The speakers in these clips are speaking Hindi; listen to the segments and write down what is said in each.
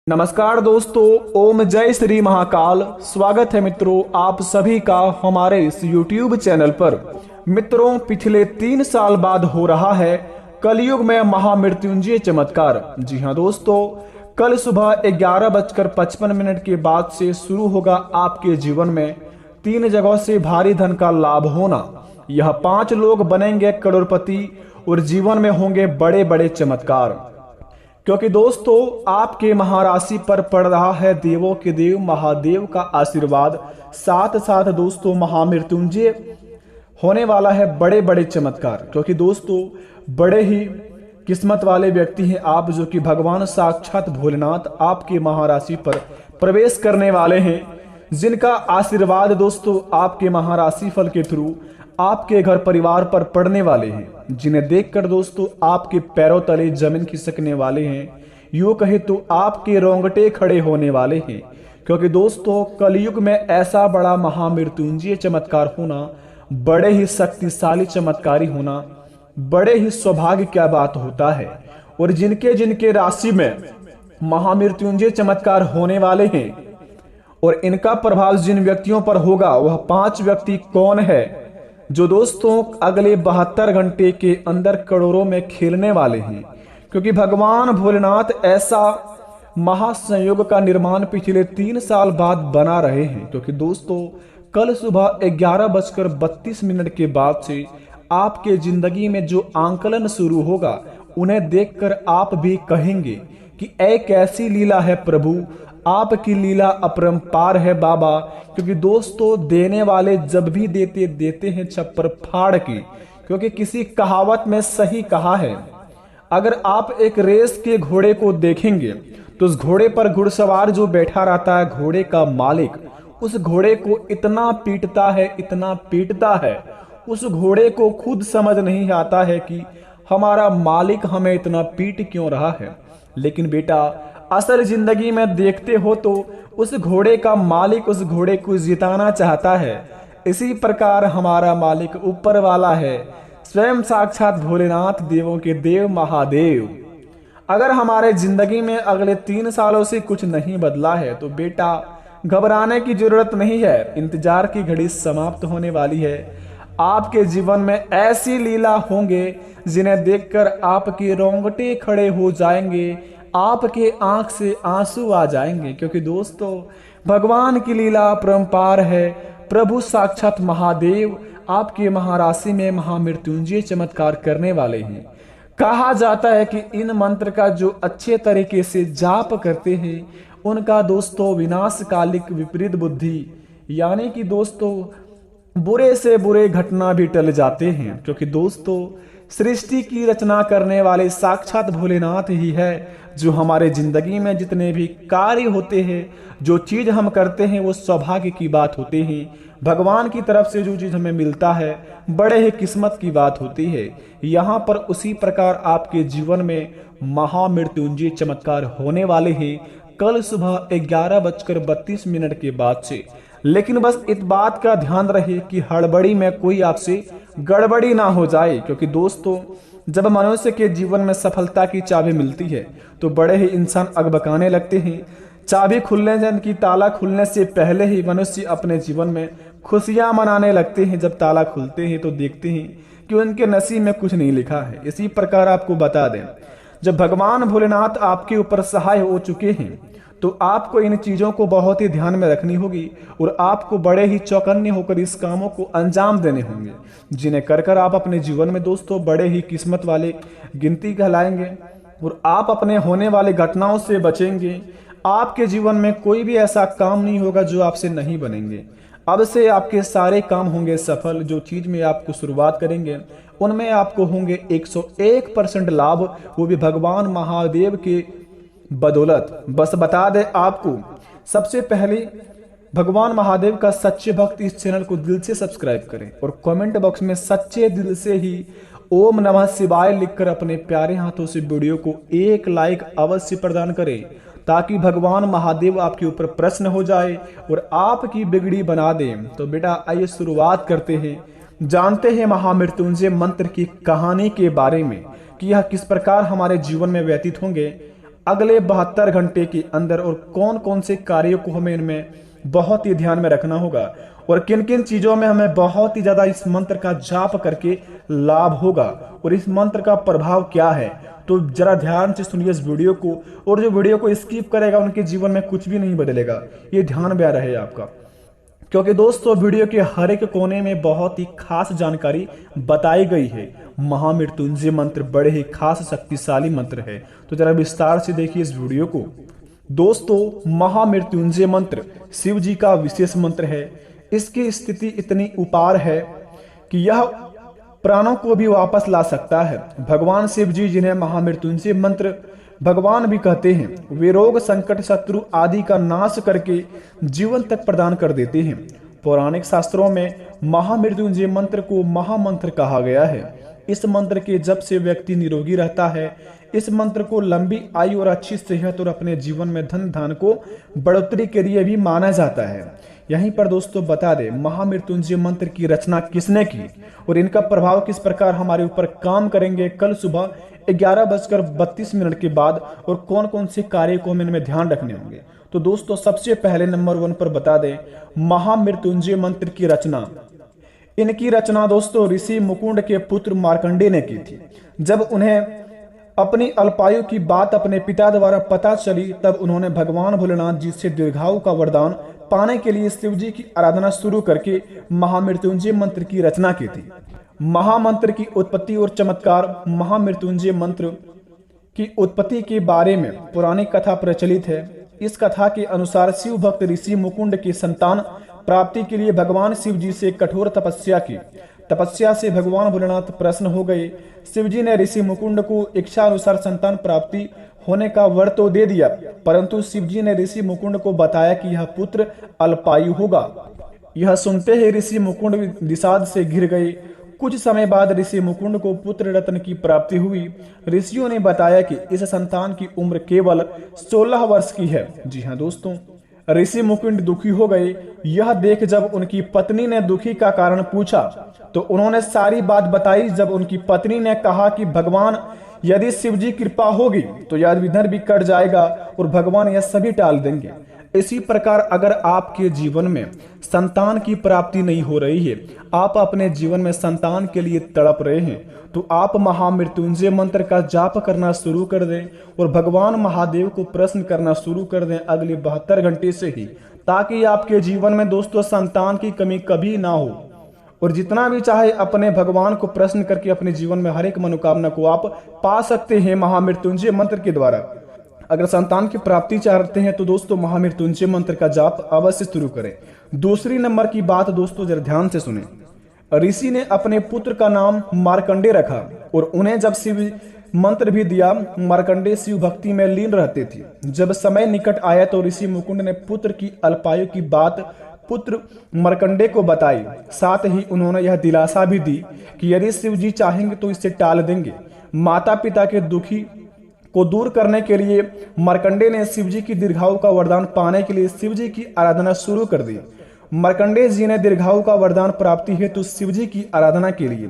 नमस्कार दोस्तों, ओम जय श्री महाकाल। स्वागत है मित्रों आप सभी का हमारे इस YouTube चैनल पर। मित्रों, पिछले 3 साल बाद हो रहा है कलयुग में महामृत्युंजय चमत्कार। जी हाँ दोस्तों, कल सुबह 11:55 के बाद से शुरू होगा आपके जीवन में 3 जगहों से भारी धन का लाभ होना। यह 5 लोग बनेंगे करोड़पति और जीवन में होंगे बड़े बड़े चमत्कार। क्योंकि दोस्तों आपके महाराशि पर पड़ रहा है देवों के देव महादेव का आशीर्वाद। साथ साथ दोस्तों महामृत्युंजय होने वाला है बड़े बड़े चमत्कार। क्योंकि दोस्तों बड़े ही किस्मत वाले व्यक्ति हैं आप, जो कि भगवान साक्षात भोलेनाथ आपके महाराशि पर प्रवेश करने वाले हैं, जिनका आशीर्वाद दोस्तों आपके महाराशि फल के थ्रू आपके घर परिवार पर पड़ने वाले हैं, जिन्हें देखकर दोस्तों आपके पैरों तले जमीन खिसकने वाले हैं। यूं कहे तो आपके रोंगटे खड़े होने वाले हैं। क्योंकि दोस्तों कलयुग में ऐसा बड़ा महामृत्युंजय चमत्कार होना, बड़े ही शक्तिशाली चमत्कारी होना, बड़े ही सौभाग्य क्या बात होता है। और जिनके जिनके राशि में महामृत्युंजय चमत्कार होने वाले हैं और इनका प्रभाव जिन व्यक्तियों पर होगा, वह 5 व्यक्ति कौन है जो दोस्तों अगले 72 घंटे के अंदर करोड़ों में खेलने वाले हैं। क्योंकि भगवान भोलेनाथ ऐसा महासंयोग का निर्माण पिछले 3 साल बाद बना रहे हैं। क्योंकि दोस्तों कल सुबह 11:32 के बाद से आपके जिंदगी में जो आंकलन शुरू होगा, उन्हें देखकर आप भी कहेंगे कि ऐ कैसी लीला है प्रभु, आपकी लीला अपरंपार है बाबा। क्योंकि दोस्तों देने वाले जब भी देते हैं छप्पर फाड़ के। क्योंकि किसी कहावत में सही कहा है, अगर आप एक रेस के घोड़े को देखेंगे तो उस घोड़े पर घुड़सवार जो बैठा रहता है, घोड़े का मालिक, उस घोड़े को इतना पीटता है, उस घोड़े को खुद समझ नहीं आता है कि हमारा मालिक हमें इतना पीट क्यों रहा है। लेकिन बेटा असल जिंदगी में देखते हो तो उस घोड़े का मालिक उस घोड़े को जिताना चाहता है। इसी प्रकार हमारा मालिक ऊपर वाला है, स्वयं साक्षात भोलेनाथ देवों के देव महादेव। अगर हमारे जिंदगी में अगले 3 सालों से कुछ नहीं बदला है तो बेटा घबराने की जरूरत नहीं है। इंतजार की घड़ी समाप्त होने वाली है। आपके जीवन में ऐसी लीला होंगे जिन्हें देखकर आपके रोंगटे खड़े हो जाएंगे, आपके आंख से आंसू आ जाएंगे। क्योंकि दोस्तों भगवान की लीला अपरंपार है। प्रभु साक्षात महादेव आपके महाराशि में महामृत्युंजय चमत्कार करने वाले हैं। कहा जाता है कि इन मंत्र का जो अच्छे तरीके से जाप करते हैं, उनका दोस्तों विनाशकालिक विपरीत बुद्धि यानी कि दोस्तों बुरे से बुरे घटना भी टल जाते हैं। क्योंकि दोस्तों सृष्टि की रचना करने वाले साक्षात भोलेनाथ ही है, जो हमारे जिंदगी में जितने भी कार्य होते हैं, जो चीज हम करते हैं, वो सौभाग्य की बात होती है। भगवान की तरफ से जो चीज हमें मिलता है, बड़े ही किस्मत की बात होती है। यहाँ पर उसी प्रकार आपके जीवन में महामृत्युंजय चमत्कार होने वाले हैं कल सुबह 11:32 के बाद से। लेकिन बस इस बात का ध्यान रहे कि हड़बड़ी में कोई आपसे गड़बड़ी ना हो जाए। क्योंकि दोस्तों जब मनुष्य के जीवन में सफलता की चाबी मिलती है तो बड़े ही इंसान अकबकाने लगते हैं। चाबी खुलने यानी कि ताला खुलने से पहले ही मनुष्य अपने जीवन में खुशियां मनाने लगते हैं। जब ताला खुलते हैं तो देखते हैं कि उनके नसीब में कुछ नहीं लिखा है। इसी प्रकार आपको बता दें, जब भगवान भोलेनाथ आपके ऊपर सहाय हो चुके हैं तो आपको इन चीजों को बहुत ही ध्यान में रखनी होगी और आपको बड़े ही चौकन्ने होकर इस कामों को अंजाम देने होंगे, जिन्हें कर कर आप अपने जीवन में दोस्तों बड़े ही किस्मत वाले गिनती कहलाएंगे और आप अपने होने वाली घटनाओं से बचेंगे। आपके जीवन में कोई भी ऐसा काम नहीं होगा जो आपसे नहीं बनेंगे। अब से आपके सारे काम होंगे सफल। जो चीज में आपको शुरुआत करेंगे उनमें आपको होंगे 101% लाभ, वो भी भगवान महादेव के बदौलत। बस बता दे आपको, सबसे पहले भगवान महादेव का सच्चे भक्त इस चैनल को दिल से सब्सक्राइब करें और कमेंट बॉक्स में सच्चे दिल से ही ओम नमः शिवाय लिखकर अपने प्यारे हाथों से वीडियो को 1 लाइक अवश्य प्रदान करें, ताकि भगवान महादेव आपके ऊपर प्रसन्न हो जाए और आपकी बिगड़ी बना दें। तो बेटा आइए शुरुआत करते हैं, जानते हैं महामृत्युंजय मंत्र की कहानी के बारे में कि यह किस प्रकार हमारे जीवन में व्यतीत होंगे। अगले 72 घंटे के अंदर और कौन कौन से कार्यों को हमें इनमें बहुत ही ध्यान में रखना होगा और किन किन चीजों में हमें बहुत ही ज्यादा इस मंत्र का जाप करके लाभ होगा और इस मंत्र का प्रभाव क्या है। तो जरा ध्यान से सुनिए इस वीडियो को, और जो वीडियो को स्किप करेगा उनके जीवन में कुछ भी नहीं बदलेगा, ये ध्यान में रहे आपका। क्योंकि दोस्तों वीडियो के हर एक कोने में बहुत ही खास जानकारी बताई गई है। महामृत्युंजय मंत्र बड़े ही खास शक्तिशाली मंत्र है, तो जरा विस्तार से देखिए इस वीडियो को। दोस्तों महामृत्युंजय मंत्र शिव जी का विशेष मंत्र है। इसकी स्थिति इतनी उपार है कि यह प्राणों को भी वापस ला सकता है। भगवान शिव जी, जिन्हें महामृत्युंजय मंत्र भगवान भी कहते हैं, वे रोग संकट शत्रु आदि का नाश करके जीवन तक प्रदान कर देते हैं। पौराणिक शास्त्रों में महामृत्युंजय मंत्र को महामंत्र कहा गया है। इस मंत्र के जप से व्यक्ति निरोगी रहता है। इस मंत्र को लंबी आयु और अच्छी सेहत और अपने जीवन में धन धान को बढ़ोतरी के लिए भी माना जाता है। यहीं पर दोस्तों बता दें, महामृत्युंजय मंत्र की रचना किसने की और इनका प्रभाव किस प्रकार हमारे ऊपर काम करेंगे कल सुबह 11:32 के बाद, और कौन कौन से कार्य को हमें इनमें ध्यान रखने होंगे। तो दोस्तों सबसे पहले नंबर 1 पर बता दें, महामृत्युंजय मंत्र की रचना। इनकी रचना दोस्तों ऋषि मुकुंड के पुत्र मार्कंडेय ने की थी। जब उन्हें अपनी अल्पायु की बात अपने पिता द्वारा पता चली, तब उन्होंने भगवान भोलेनाथ जी से दीर्घायु का वरदान पाने के लिए शिव जी की आराधना शुरू करके महामृत्युंजय मंत्र की रचना की थी। महामंत्र की उत्पत्ति और चमत्कार। महामृत्युंजय मंत्र की उत्पत्ति के बारे में पौराणिक कथा प्रचलित है। इस कथा के अनुसार शिव भक्त ऋषि मुकुंड की संतान प्राप्ति के लिए भगवान शिव जी से कठोर तपस्या की। तपस्या से भगवान भोलेनाथ प्रसन्न हो गए। शिव जी ने ऋषि मुकुंद को इच्छा अनुसार संतान प्राप्ति होने का वर तो दे दिया, परंतु शिव जी ने ऋषि मुकुंद को बताया कि यह पुत्र अल्पायु होगा। यह सुनते ही ऋषि मुकुंद विषाद से घिर गए। कुछ समय बाद ऋषि मुकुंद को पुत्र रत्न की प्राप्ति हुई। ऋषियों ने बताया कि इस संतान की उम्र केवल 16 वर्ष की है। जी हाँ दोस्तों, ऋषि मुकुंद दुखी हो गए। यह देख जब उनकी पत्नी ने दुखी का कारण पूछा तो उन्होंने सारी बात बताई। जब उनकी पत्नी ने कहा कि भगवान, यदि शिव जी कृपा होगी तो यह विघ्न भी कट जाएगा और भगवान यह सभी टाल देंगे। इसी प्रकार अगर आपके जीवन में संतान की प्राप्ति नहीं हो रही है, आप अपने जीवन में संतान के लिए तड़प रहे हैं, तो आप महामृत्युंजय मंत्र का जाप करना शुरू कर दें और भगवान महादेव को प्रश्न करना शुरू कर दें अगले 72 घंटे से ही, ताकि आपके जीवन में दोस्तों संतान की कमी कभी ना हो। और जितना भी चाहे अपने भगवान को प्रश्न करके अपने जीवन में हर एक मनोकामना को आप पा सकते हैं महामृत्युंजय मंत्र के द्वारा। अगर संतान की प्राप्ति चाहते हैं तो दोस्तों महामृत्युंजय मंत्र का जाप अवश्य शुरू करें। दूसरी नंबर की बात दोस्तों जरा ध्यान से सुने। ऋषि ने अपने पुत्र का नाम मार्कंडेय रखा और उन्हें जब शिव मंत्र भी दिया। मार्कंडेय शिव भक्ति में लीन रहते थे। जब समय निकट आया तो ऋषि मुकुंद ने पुत्र की अल्पायु की बात पुत्र मार्कंडेय को बताई। साथ ही उन्होंने यह दिलासा भी दी कि यदि शिव जी चाहेंगे तो इसे टाल देंगे। माता पिता के दुखी को दूर करने के लिए मार्कंडेय ने शिव जी की दीर्घायु का वरदान पाने के लिए शिव जी की आराधना शुरू कर दी। मार्कंडेय जी ने दीर्घायु का वरदान प्राप्ति हेतु शिव जी की आराधना के लिए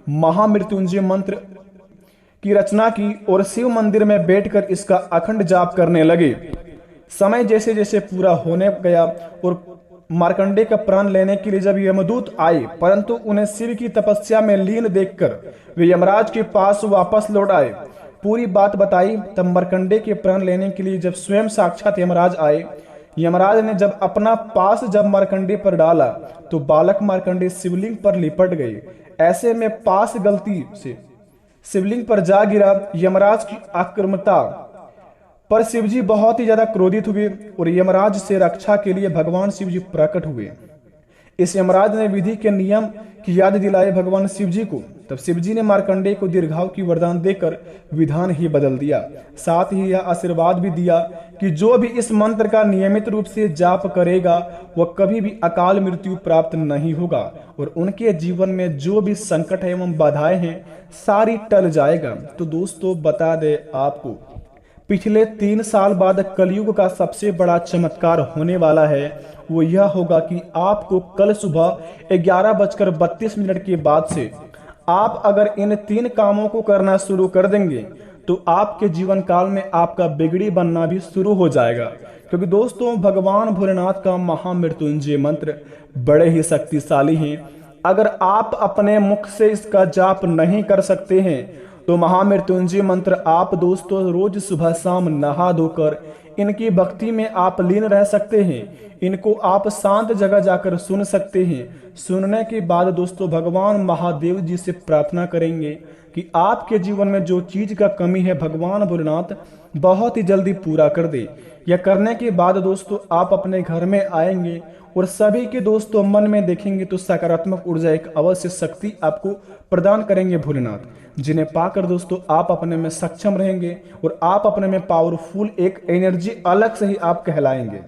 महामृत्युंजय मंत्र की रचना की और शिव मंदिर में बैठकर इसका अखंड जाप करने लगे। समय जैसे जैसे पूरा होने गया और मार्कंडेय का प्राण लेने के लिए जब यमदूत आए, परंतु उन्हें शिव की तपस्या में लीन देखकर वे यमराज के पास वापस लौट आए। पूरी बात बताई। तब मार्कंडेय के प्राण लेने के लिए जब स्वयं साक्षात यमराज आए, यमराज ने जब अपना पास जब मार्कंडेय पर डाला तो बालक मार्कंडेय शिवलिंग पर लिपट गए। ऐसे में पास गलती से शिवलिंग पर जा गिरा। यमराज की आक्रामकता पर शिवजी बहुत ही ज्यादा क्रोधित हुए और यमराज से रक्षा के लिए भगवान शिवजी प्रकट हुए। इस यमराज ने विधि के नियम की याद दिलाए भगवान शिवजी को। तब शिवजी ने मार्कंडेय को दीर्घायु की वरदान देकर विधान ही बदल दिया। साथ ही यह आशीर्वाद भी दिया कि जो भी इस मंत्र का नियमित रूप से जाप करेगा वह कभी भी अकाल मृत्यु प्राप्त नहीं होगा और उनके जीवन में जो भी संकट एवं बाधाएं हैं सारी टल जाएगा। तो दोस्तों बता दे आपको, पिछले 3 साल बाद कलयुग का सबसे बड़ा चमत्कार होने वाला है। वो यह होगा कि आपको कल सुबह 11:32 के बाद से आप अगर इन 3 कामों को करना शुरू कर देंगे तो आपके जीवन काल में आपका बिगड़ी बनना भी शुरू हो जाएगा। क्योंकि दोस्तों भगवान भोलेनाथ का महामृत्युंजय मंत्र बड़े ही शक्तिशाली हैं। अगर आप अपने मुख से इसका जाप नहीं कर सकते हैं तो महामृत्युंजय मंत्र आप दोस्तों रोज सुबह शाम नहा धोकर इनकी भक्ति में आप लीन रह सकते हैं। इनको आप शांत जगह जाकर सुन सकते हैं। सुनने के बाद दोस्तों भगवान महादेव जी से प्रार्थना करेंगे कि आपके जीवन में जो चीज का कमी है भगवान भोलेनाथ बहुत ही जल्दी पूरा कर दे। यह करने के बाद दोस्तों आप अपने घर में आएंगे और सभी के दोस्तों मन में देखेंगे तो सकारात्मक ऊर्जा एक अवश्य शक्ति आपको प्रदान करेंगे भोलेनाथ, जिन्हें पाकर दोस्तों आप अपने में सक्षम रहेंगे और आप अपने में पावरफुल एक एनर्जी अलग से ही आप कहलाएंगे।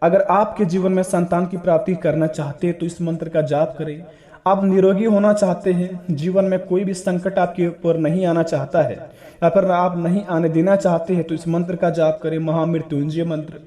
अगर आपके जीवन में संतान की प्राप्ति करना चाहते हैं तो इस मंत्र का जाप करें। आप निरोगी होना चाहते हैं, जीवन में कोई भी संकट आपके ऊपर नहीं आना चाहता है या फिर आप नहीं आने देना चाहते हैं तो इस मंत्र का जाप करें, महामृत्युंजय मंत्र।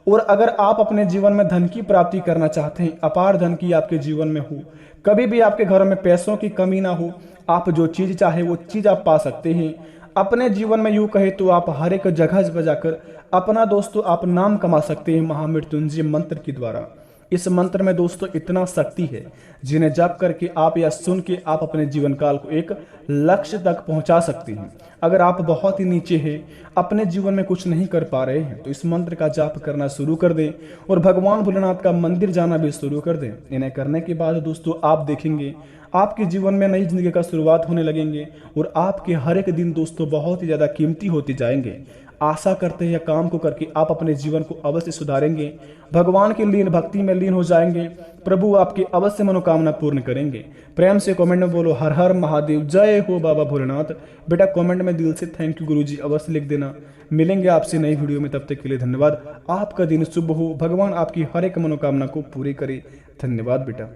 और अगर आप अपने जीवन में धन की प्राप्ति करना चाहते हैं, अपार धन की आपके जीवन में हो, कभी भी आपके घर में पैसों की कमी ना हो, आप जो चीज चाहे वो चीज आप पा सकते हैं अपने जीवन में। यूं कहे तो आप हर एक जगह बजाकर अपना दोस्तों आप नाम कमा सकते हैं महामृत्युंजय मंत्र के द्वारा। इस मंत्र में दोस्तों इतना शक्ति है जिन्हें जप करके आप या सुन के आप अपने जीवन काल को एक लक्ष्य तक पहुंचा सकते हैं। अगर आप बहुत ही नीचे हैं, अपने जीवन में कुछ नहीं कर पा रहे हैं तो इस मंत्र का जाप करना शुरू कर दें और भगवान भोलेनाथ का मंदिर जाना भी शुरू कर दें। इन्हें करने के बाद दोस्तों आप देखेंगे आपके जीवन में नई जिंदगी का शुरुआत होने लगेंगे और आपके हर एक दिन दोस्तों बहुत ही ज्यादा कीमती होते जाएंगे। आशा करते हैं काम को करके आप अपने जीवन को अवश्य सुधारेंगे, भगवान की लीन भक्ति में लीन हो जाएंगे, प्रभु आपकी अवश्य मनोकामना पूर्ण करेंगे। प्रेम से कमेंट में बोलो हर हर महादेव, जय हो बाबा भोलेनाथ। बेटा कमेंट में दिल से थैंक यू गुरुजी अवश्य लिख देना। मिलेंगे आपसे नई वीडियो में, तब तक के लिए धन्यवाद। आपका दिन शुभ हो, भगवान आपकी हर एक मनोकामना को पूरी करे। धन्यवाद बेटा।